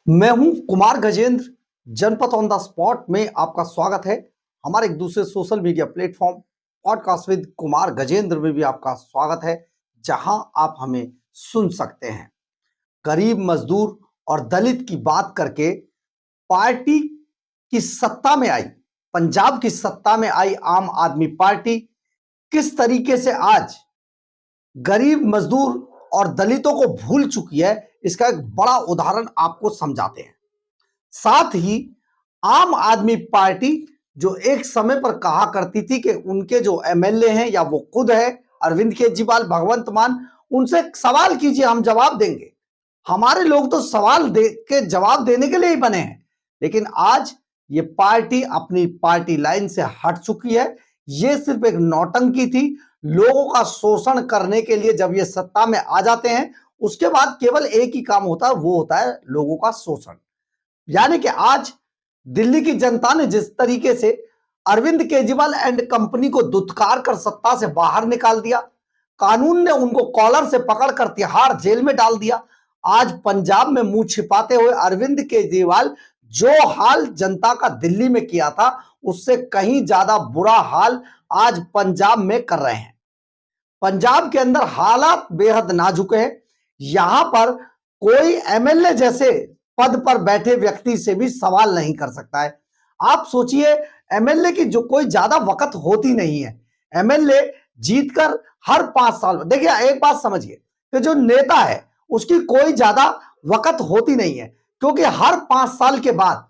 मैं हूं कुमार गजेंद्र। जनपद ऑन द स्पॉट में आपका स्वागत है। हमारे एक दूसरे social media platform podcast with Kumar Gajendra में भी आपका स्वागत है, जहां आप हमें सुन सकते हैं। गरीब, मजदूर और दलित की बात करके पार्टी की सत्ता में आई, पंजाब की सत्ता में आई आम आदमी पार्टी किस तरीके से आज गरीब, मजदूर और दलितों को भूल चुकी है, इसका एक बड़ा उदाहरण आपको समझाते हैं। साथ ही आम आदमी पार्टी जो एक समय पर कहा करती थी कि उनके जो एमएलए हैं या वो खुद है अरविंद केजरीवाल, भगवंत मान, उनसे सवाल कीजिए, हम जवाब देंगे। हमारे लोग तो सवाल दे के जवाब देने के लिए ही बने हैं। लेकिन आज ये पार्टी अपनी पार्टी लाइन से हट चुकी है। ये सिर्फ एक नौटंकी थी। लोगों का शोषण करने के लिए जब ये सत्ता में आ जाते हैं, उसके बाद केवल एक ही काम होता है, वो होता है लोगों का शोषण। यानी कि आज दिल्ली की जनता ने जिस तरीके से अरविंद केजरीवाल एंड कंपनी को दुत्कार कर सत्ता से बाहर निकाल दिया, कानून ने उनको कॉलर से पकड़कर तिहाड़ जेल में डाल दिया, आज पंजाब में मुंह छिपाते हुए अरविंद केजरीवाल जो हाल जनता का दिल्ली में किया था, उससे कहीं ज्यादा बुरा हाल आज पंजाब में कर रहे हैं। पंजाब के अंदर हालात बेहद नाजुक है। यहां पर कोई एमएलए जैसे पद पर बैठे व्यक्ति से भी सवाल नहीं कर सकता है। आप सोचिए, एमएलए की जो कोई ज्यादा वक्त होती नहीं है। एमएलए जीतकर हर 5 साल, देखिए एक बात समझिए कि जो नेता है उसकी कोई ज्यादा वक्त होती नहीं है, क्योंकि हर 5 साल के बाद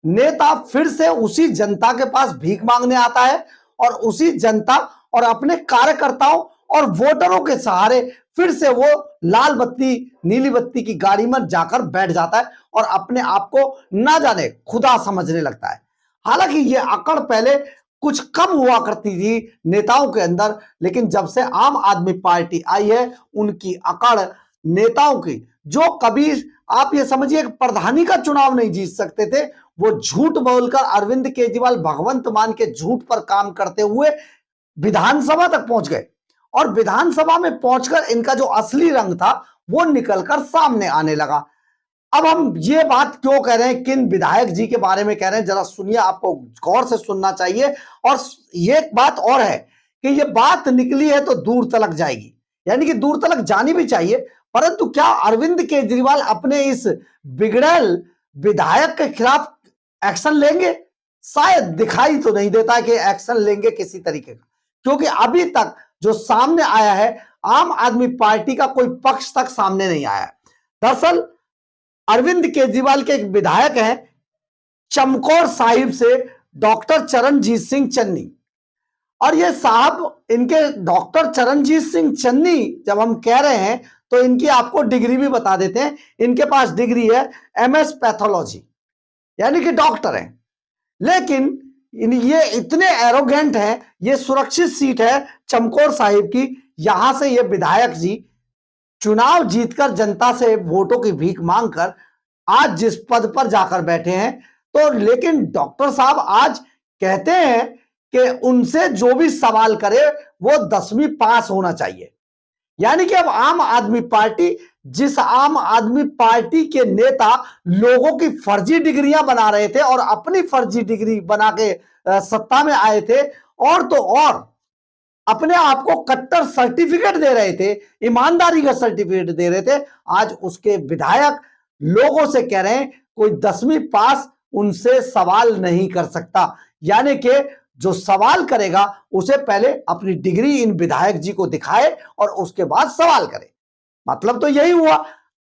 नेता फिर से उसी जनता के पास भीख मांगने आता है और उसी जनता और अपने कार्यकर्ताओं और वोटरों के सहारे फिर से वो लाल बत्ती, नीली बत्ती की गाड़ी में जाकर बैठ जाता है और अपने आप को ना जाने खुदा समझने लगता है। हालांकि ये अकड़ पहले कुछ कम हुआ करती थी नेताओं के अंदर, लेकिन जब से आम आदमी पार्टी आई है, उनकी अकड़ नेताओं की, जो कभी आप ये समझिए प्रधानी का चुनाव नहीं जीत सकते थे, वो झूठ बोलकर अरविंद केजरीवाल भगवंत मान के झूठ पर काम करते हुए विधानसभा तक पहुंच गए। और विधानसभा में पहुंचकर इनका जो असली रंग था वो निकलकर सामने आने लगा। अब हम ये बात क्यों कह रहे हैं, किन विधायक जी के बारे में कह रहे हैं, जरा सुनिए, आपको गौर से सुनना चाहिए। और ये बात और है कि ये बात निकली है तो दूर तलक जाएगी, यानी कि दूर तलक जानी भी चाहिए। परंतु क्या अरविंद केजरीवाल अपने इस बिगड़ैल विधायक के खिलाफ एक्शन लेंगे? शायद दिखाई तो नहीं देता कि एक्शन लेंगे किसी तरीके का, क्योंकि अभी तक जो सामने आया है, आम आदमी पार्टी का कोई पक्ष तक सामने नहीं आया। दरअसल अरविंद केजरीवाल के एक विधायक हैं चमकौर साहिब से, डॉक्टर चरणजीत सिंह चन्नी। और ये साहब, इनके डॉक्टर चरणजीत सिंह चन्नी जब हम कह रहे हैं तो इनकी आपको डिग्री भी बता देते हैं। इनके पास डिग्री है एमएस पैथोलॉजी, यानी कि डॉक्टर हैं। लेकिन ये इतने एरोगेंट हैं, ये सुरक्षित सीट है चमकौर साहिब की, यहां से ये विधायक जी चुनाव जीतकर जनता से वोटों की भीख मांगकर आज जिस पद पर जाकर बैठे हैं, तो लेकिन डॉक्टर साहब आज कहते हैं कि उनसे जो भी सवाल करे वो 10वीं पास होना चाहिए। यानी कि अब आम आदमी पार्टी, जिस आम आदमी पार्टी के नेता लोगों की फर्जी डिग्रियां बना रहे थे और अपनी फर्जी डिग्री बना के सत्ता में आए थे, और तो और अपने आप को कट्टर सर्टिफिकेट दे रहे थे, ईमानदारी का सर्टिफिकेट दे रहे थे, आज उसके विधायक लोगों से कह रहे हैं कोई 10वीं पास उनसे सवाल नहीं कर सकता। यानी कि जो सवाल करेगा उसे पहले अपनी डिग्री इन विधायक जी को दिखाए और उसके बाद सवाल करे। मतलब तो यही हुआ।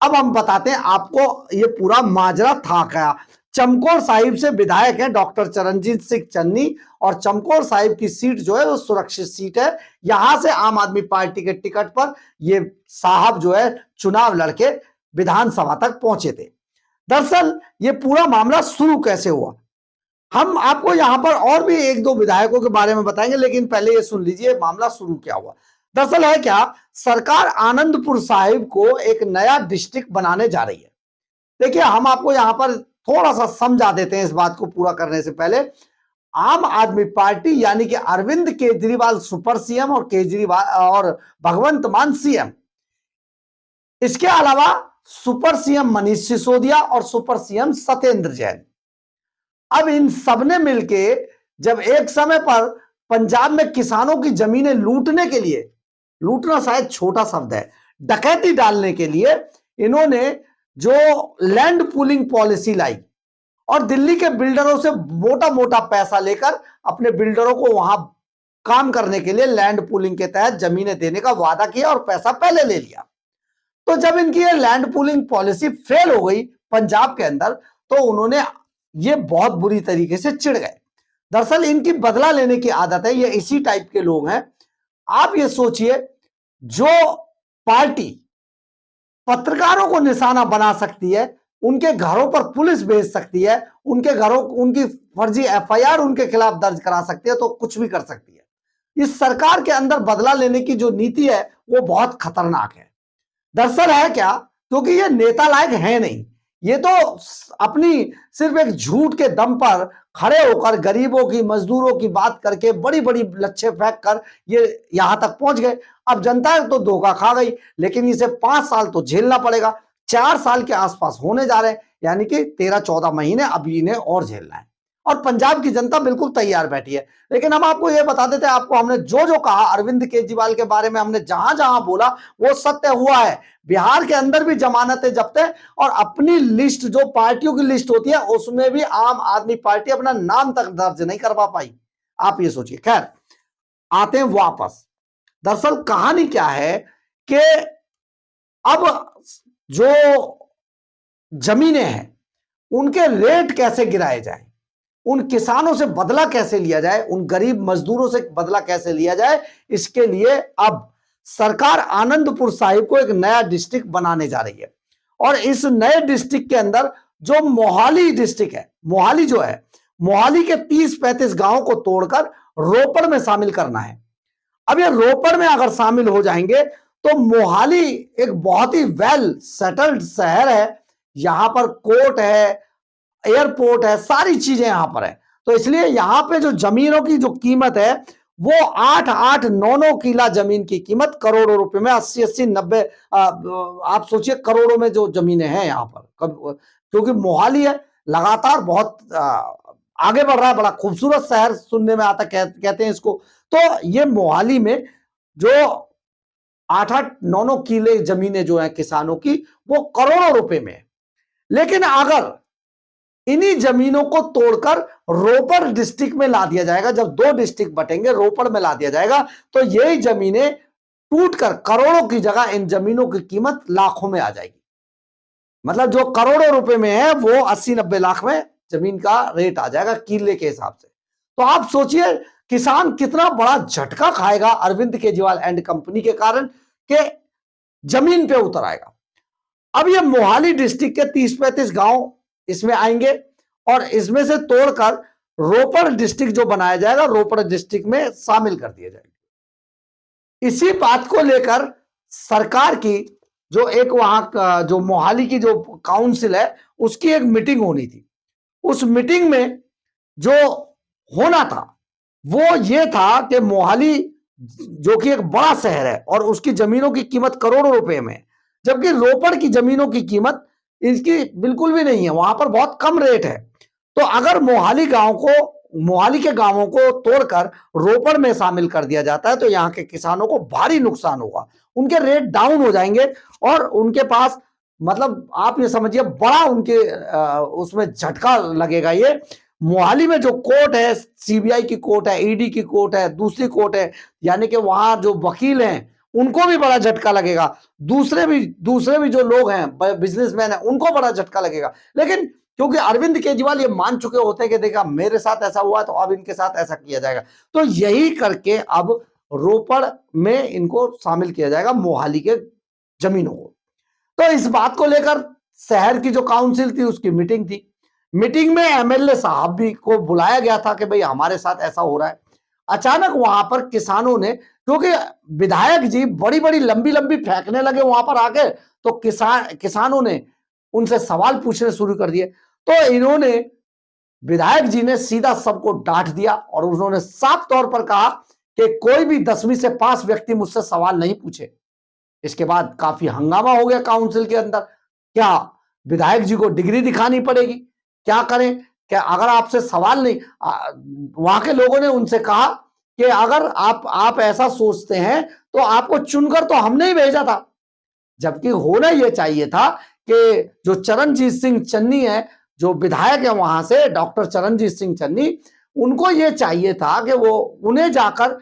अब हम बताते हैं आपको ये पूरा माजरा था क्या। चमकौर साहिब से विधायक हैं डॉक्टर चरणजीत सिंह चन्नी, और चमकौर साहिब की सीट जो है वो सुरक्षित सीट है। यहां से आम आदमी पार्टी के टिकट पर ये साहब जो है चुनाव लड़के विधानसभा तक पहुंचे थे। दरअसल ये पूरा मामला शुरू कैसे हुआ, हम आपको यहां पर और भी एक दो विधायकों के बारे में बताएंगे, लेकिन पहले ये सुन लीजिए मामला शुरू क्या हुआ। दरअसल है क्या, सरकार आनंदपुर साहिब को एक नया डिस्ट्रिक्ट बनाने जा रही है। देखिए हम आपको यहां पर थोड़ा सा समझा देते हैं इस बात को पूरा करने से पहले। आम आदमी पार्टी यानी कि अरविंद केजरीवाल सुपर सीएम और केजरीवाल और भगवंत मान सीएम, इसके अलावा सुपर सीएम मनीष सिसोदिया और सुपर सीएम सत्येंद्र जैन। अब इन सबने मिलके जब एक समय पर पंजाब में किसानों की जमीनें लूटने के लिए, लूटना शायद छोटा शब्द है, डकैती डालने के लिए इन्होंने जो लैंड पूलिंग पॉलिसी लाई और दिल्ली के बिल्डरों से मोटा मोटा पैसा लेकर अपने बिल्डरों को वहां काम करने के लिए लैंड पूलिंग के तहत जमीनें देने का वादा किया और पैसा पहले ले लिया। तो जब इनकी ये लैंड पूलिंग पॉलिसी फेल हो गई पंजाब के अंदर, तो उन्होंने ये बहुत बुरी तरीके से चिढ़ गए। दरअसल इनकी बदला लेने की आदत है, ये इसी टाइप के लोग हैं। आप ये सोचिए, जो पार्टी पत्रकारों को निशाना बना सकती है, उनके घरों पर पुलिस भेज सकती है, उनके घरों उनकी फर्जी एफआईआर उनके खिलाफ दर्ज करा सकती है, तो कुछ भी कर सकती है। इस सरकार के अंदर बदला लेने की जो नीति है वो बहुत खतरनाक है। दरअसल है क्या, क्योंकि ये नेता लायक है नहीं, ये तो अपनी सिर्फ एक झूठ के दम पर खड़े होकर गरीबों की, मजदूरों की बात करके बड़ी बड़ी लच्छे फेंक कर ये यहां तक पहुंच गए। अब जनता तो धोखा खा गई, लेकिन इसे 5 साल तो झेलना पड़ेगा। 4 साल के आसपास होने जा रहे हैं, यानी कि 13-14 महीने अभी इन्हें और झेलना है। और पंजाब की जनता बिल्कुल तैयार बैठी है। लेकिन हम आपको यह बता देते हैं, आपको हमने जो जो कहा अरविंद केजरीवाल के बारे में, हमने जहां जहां बोला वो सत्य हुआ है। बिहार के अंदर भी जमानतें जब्त है और अपनी लिस्ट, जो पार्टियों की लिस्ट होती है, उसमें भी आम आदमी पार्टी अपना नाम तक दर्ज नहीं करवा पाई। आप ये सोचिए। खैर, आते हैं वापस। दरअसल कहानी क्या है कि अब जो जमीनें हैं उनके रेट कैसे गिराए जाए, उन किसानों से बदला कैसे लिया जाए, उन गरीब मजदूरों से बदला कैसे लिया जाए, इसके लिए अब सरकार आनंदपुर साहिब को एक नया डिस्ट्रिक्ट बनाने जा रही है। और इस नए डिस्ट्रिक्ट के अंदर जो मोहाली डिस्ट्रिक्ट है, मोहाली जो है, मोहाली के 30-35 गांवों को तोड़कर रोपड़ में शामिल करना है। अब ये रोपड़ में अगर शामिल हो जाएंगे तो मोहाली एक बहुत ही वेल सेटल्ड शहर है। यहां पर कोर्ट है, एयरपोर्ट है, सारी चीजें यहां पर है। तो इसलिए यहां पे जो जमीनों की जो कीमत है वो 8-8, 9-9 किला जमीन की कीमत करोड़ों रुपए में, 80-80, 90, आप सोचिए करोड़ों में जो जमीनें हैं यहां पर। क्योंकि मोहाली है, लगातार बहुत आगे बढ़ रहा है, बड़ा खूबसूरत शहर सुनने में आता, कहते हैं इसको। तो ये मोहाली में जो 8-8, 9-9 किले जमीनें जो है किसानों की, वो करोड़ों रुपए में है। लेकिन अगर इन्हीं जमीनों को तोड़कर रोपड़ डिस्ट्रिक्ट में ला दिया जाएगा, जब 2 डिस्ट्रिक्ट बटेंगे, रोपड़ में ला दिया जाएगा, तो यही जमीनें टूटकर करोड़ों की जगह इन जमीनों की कीमत लाखों में आ जाएगी। मतलब जो करोड़ों रुपए में है वो 80-90 लाख में जमीन का रेट आ जाएगा किले के हिसाब से। तो आप सोचिए किसान कितना बड़ा झटका खाएगा अरविंद केजरीवाल एंड कंपनी के कारण, के जमीन पे उतर आएगा। अब ये मोहाली डिस्ट्रिक्ट के 30-35 गांव इसमें आएंगे और इसमें से तोड़कर रोपड़ डिस्ट्रिक्ट जो बनाया जाएगा, रोपड़ डिस्ट्रिक्ट में शामिल कर दिया जाएगा। इसी बात को लेकर सरकार की जो एक वहां का जो मोहाली की जो काउंसिल है उसकी एक मीटिंग होनी थी। उस मीटिंग में जो होना था वो ये था कि मोहाली जो कि एक बड़ा शहर है और उसकी जमीनों की कीमत करोड़ों रुपए में, जबकि रोपड़ की जमीनों की कीमत इसकी बिल्कुल भी नहीं है, वहां पर बहुत कम रेट है। तो अगर मोहाली के गांवों को तोड़कर रोपड़ में शामिल कर दिया जाता है तो यहाँ के किसानों को भारी नुकसान होगा, उनके रेट डाउन हो जाएंगे और उनके पास, मतलब आप ये समझिए बड़ा उनके उसमें झटका लगेगा। ये मोहाली में जो कोर्ट है, सीबीआई की कोर्ट है, ईडी की कोर्ट है, दूसरी कोर्ट है, यानी कि वहां जो वकील हैं उनको भी बड़ा झटका लगेगा, दूसरे भी जो लोग हैं, बिजनेसमैन हैं, उनको बड़ा झटका लगेगा। लेकिन क्योंकि अरविंद केजरीवाल ये मान चुके होते हैं कि देखा मेरे साथ ऐसा हुआ तो अब इनके साथ ऐसा किया जाएगा, तो यही करके अब रोपड़ में इनको शामिल किया जाएगा, मोहाली के जमीनों को। तो इस बात को लेकर शहर की जो काउंसिल थी उसकी मीटिंग थी। मीटिंग में एमएलए साहब भी को बुलाया गया था कि भाई हमारे साथ ऐसा हो रहा है। अचानक वहां पर किसानों ने, क्योंकि विधायक जी बड़ी बड़ी लंबी लंबी फेंकने लगे वहां पर आके, तो किसानों ने उनसे सवाल पूछने शुरू कर दिए। तो इन्होंने, विधायक जी ने सीधा सबको डांट दिया और उन्होंने साफ तौर पर कहा कि कोई भी 10वीं से पास व्यक्ति मुझसे सवाल नहीं पूछे। इसके बाद काफी हंगामा हो गया काउंसिल के अंदर। क्या विधायक जी को डिग्री दिखानी पड़ेगी? क्या करें? क्या अगर आपसे सवाल नहीं, वहां के लोगों ने उनसे कहा कि अगर आप ऐसा सोचते हैं तो आपको चुनकर तो हमने ही भेजा था। जबकि होना यह चाहिए था कि जो चरणजीत सिंह चन्नी है, जो विधायक है वहां से, डॉक्टर चरणजीत सिंह चन्नी, उनको यह चाहिए था कि वो उन्हें जाकर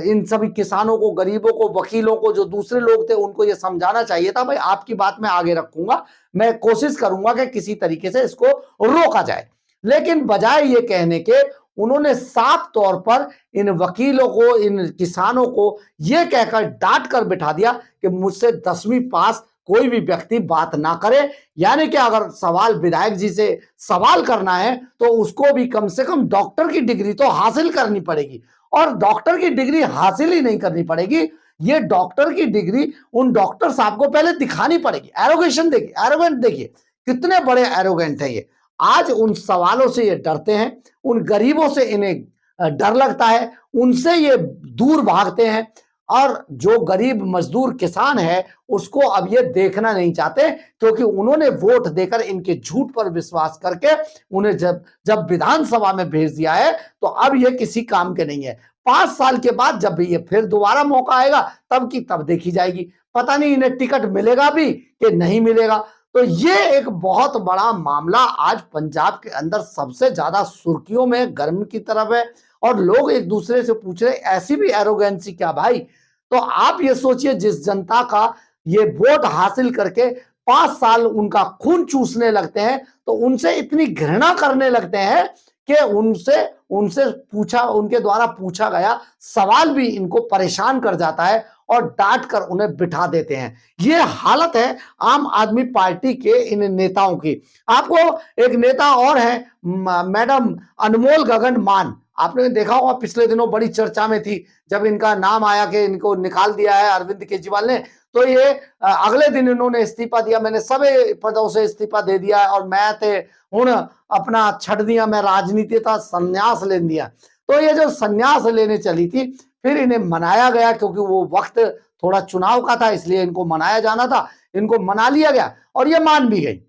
इन सभी किसानों को, गरीबों को, वकीलों को, जो दूसरे लोग थे, उनको यह समझाना चाहिए था, भाई आपकी बात मैं आगे रखूंगा, मैं कोशिश करूंगा कि किसी तरीके से इसको रोका जाए। लेकिन बजाय ये कहने के, उन्होंने साफ तौर पर इन वकीलों को, इन किसानों को यह कहकर डांट कर बिठा दिया कि मुझसे 10वीं पास कोई भी व्यक्ति बात ना करे। यानी कि अगर सवाल विधायक जी से सवाल करना है तो उसको भी कम से कम डॉक्टर की डिग्री तो हासिल करनी पड़ेगी। और डॉक्टर की डिग्री हासिल ही नहीं करनी पड़ेगी, ये डॉक्टर की डिग्री उन डॉक्टर साहब को पहले दिखानी पड़ेगी। एरोगेशन देखिए, एरोगेंट देखिए, कितने बड़े एरोगेंट हैं ये। आज उन सवालों से ये डरते हैं, उन गरीबों से इन्हें डर लगता है, उनसे ये दूर भागते हैं। और जो गरीब मजदूर किसान है उसको अब ये देखना नहीं चाहते, क्योंकि उन्होंने वोट देकर इनके झूठ पर विश्वास करके उन्हें जब विधानसभा में भेज दिया है तो अब ये किसी काम के नहीं है। 5 साल के बाद जब भी ये फिर दोबारा मौका आएगा तब की तब देखी जाएगी। पता नहीं इन्हें टिकट मिलेगा भी कि नहीं मिलेगा। तो ये एक बहुत बड़ा मामला आज पंजाब के अंदर सबसे ज्यादा सुर्खियों में, गर्म की तरफ है। और लोग एक दूसरे से पूछ रहे ऐसी भी एरोगेंसी क्या भाई? तो आप ये सोचिए, जिस जनता का ये वोट हासिल करके 5 साल उनका खून चूसने लगते हैं, तो उनसे इतनी घृणा करने लगते हैं कि उनसे उनके द्वारा पूछा गया सवाल भी इनको परेशान कर जाता है और डांट कर उन्हें बिठा देते हैं। ये हालत है आम आदमी पार्टी के इन नेताओं की। आपको एक नेता और है, मैडम अनमोल गगन मान। आपने देखा होगा पिछले दिनों बड़ी चर्चा में थी जब इनका नाम आया कि इनको निकाल दिया है अरविंद केजरीवाल ने। तो ये अगले दिन इन्होंने इस्तीफा दिया, मैंने सभी पदों से इस्तीफा दे दिया है और मैं ते हुण अपना छड़ दिया, मैं राजनीति का संन्यास ले दिया। तो ये जो संन्यास लेने चली थी, फिर इन्हें मनाया गया क्योंकि वो वक्त थोड़ा चुनाव का था, इसलिए इनको मनाया जाना था। इनको मना लिया गया और ये मान भी गई,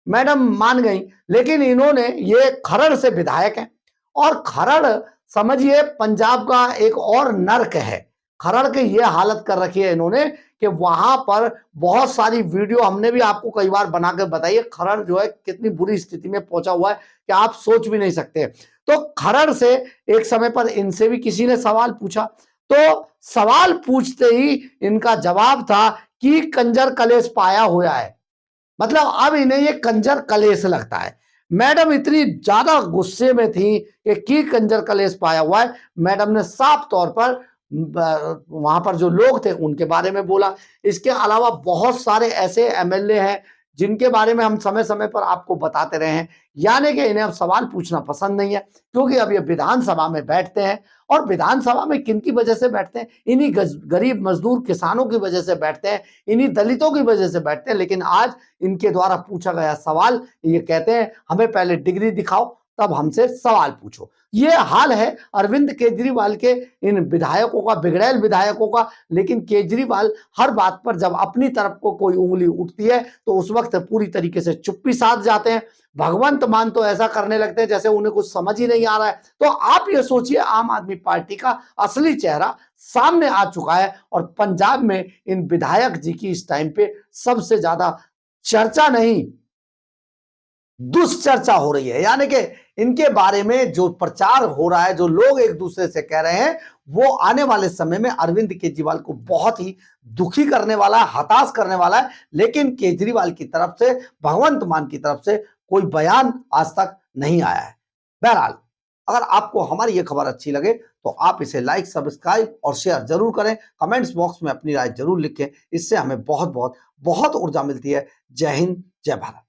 मैडम मान गई। लेकिन इन्होंने, ये खरड़ से विधायक हैं और खरड़ समझिए पंजाब का एक और नर्क है। खरड़ के ये हालत कर रखी है इन्होंने कि वहां पर बहुत सारी वीडियो हमने भी आपको कई बार बनाकर बताई है। खरड़ जो है कितनी बुरी स्थिति में पहुंचा हुआ है कि आप सोच भी नहीं सकते। तो खरड़ से एक समय पर इनसे भी किसी ने सवाल पूछा, तो सवाल पूछते ही इनका जवाब था कि कंजर कलेश पाया हुआ है। मतलब अब इन्हें ये कंजर कलेश लगता है। मैडम इतनी ज्यादा गुस्से में थी कि कंजर कलेश पाया हुआ है। मैडम ने साफ तौर पर वहां पर जो लोग थे उनके बारे में बोला। इसके अलावा बहुत सारे ऐसे एमएलए हैं जिनके बारे में हम समय समय पर आपको बताते रहे हैं। यानी कि इन्हें अब सवाल पूछना पसंद नहीं है, क्योंकि अब ये विधानसभा में बैठते हैं। और विधानसभा में किन की वजह से बैठते हैं? इन्हीं गरीब मजदूर किसानों की वजह से बैठते हैं, इन्हीं दलितों की वजह से बैठते हैं। लेकिन आज इनके द्वारा पूछा गया सवाल, ये कहते हैं हमें पहले डिग्री दिखाओ तब हमसे सवाल पूछो। ये हाल है अरविंद केजरीवाल के, इन विधायकों का, बिगड़ैल विधायकों का। लेकिन केजरीवाल हर बात पर जब अपनी तरफ को कोई उंगली उठती है तो उस वक्त पूरी तरीके से चुप्पी साध जाते हैं। भगवंत मान तो ऐसा करने लगते हैं जैसे उन्हें कुछ समझ ही नहीं आ रहा है। तो आप ये सोचिए, आम आदमी पार्टी का असली चेहरा सामने आ चुका है और पंजाब में इन विधायक जी की इस टाइम पे सबसे ज्यादा चर्चा नहीं, दुष्चर्चा हो रही है। यानी कि इनके बारे में जो प्रचार हो रहा है, जो लोग एक दूसरे से कह रहे हैं, वो आने वाले समय में अरविंद केजरीवाल को बहुत ही दुखी करने वाला है, हताश करने वाला है। लेकिन केजरीवाल की तरफ से, भगवंत मान की तरफ से कोई बयान आज तक नहीं आया है। बहरहाल, अगर आपको हमारी ये खबर अच्छी लगे तो आप इसे लाइक, सब्सक्राइब और शेयर जरूर करें। कमेंट्स बॉक्स में अपनी राय जरूर लिखें, इससे हमें बहुत बहुत बहुत ऊर्जा मिलती है। जय हिंद, जय भारत।